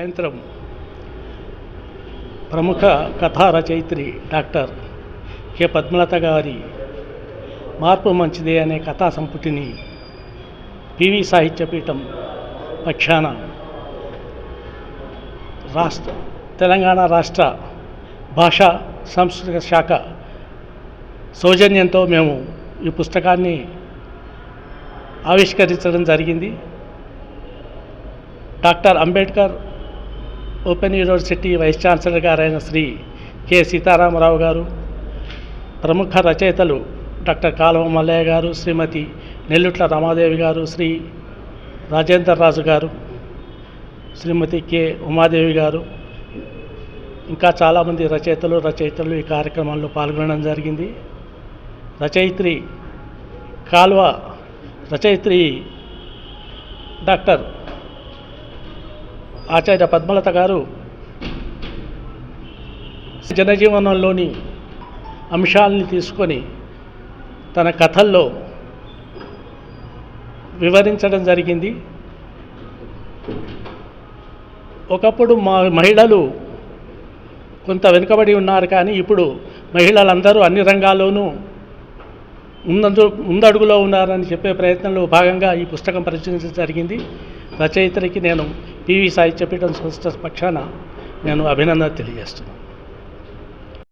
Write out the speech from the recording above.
సాయంత్రం ప్రముఖ కథా రచయిత్రి డాక్టర్ కె పద్మలత గారి మార్పు మంచిదే అనే కథా సంపుటిని పివి సాహిత్యపీఠం పక్షాన తెలంగాణ రాష్ట్ర భాషా సాంస్కృతిక శాఖ సౌజన్యంతో మేము ఈ పుస్తకాన్ని ఆవిష్కరించడం జరిగింది. Doctor Ambedkar open university vice chancellor గారైన శ్రీ కె సీతారామరావు గారు, ప్రముఖ రచయితలు డాక్టర్ కాలువ మల్లయ్య గారు, శ్రీమతి నెల్లుట్ల రమాదేవి గారు, శ్రీ రాజేందర్ రాజు గారు, శ్రీమతి కె ఉమాదేవి గారు, ఇంకా చాలామంది రచయితలు ఈ కార్యక్రమంలో పాల్గొనడం జరిగింది. రచయిత్రి డాక్టర్ ఆచార్య పద్మలత గారు జనజీవనంలోని అంశాలని తీసుకొని తన కథల్లో వివరించడం జరిగింది. ఒకప్పుడు మహిళలు కొంత వెనుకబడి ఉన్నారు, కానీ ఇప్పుడు మహిళలందరూ అన్ని రంగాల్లోనూ ముందడుగులో ఉన్నారని చెప్పే ప్రయత్నంలో భాగంగా ఈ పుస్తకం ప్రచురించడం జరిగింది. రచయిత్రికి నేను పివి సాహిత్యపీఠం సంస్థ పక్షాన నేను అభినందన తెలియజేస్తున్నాను.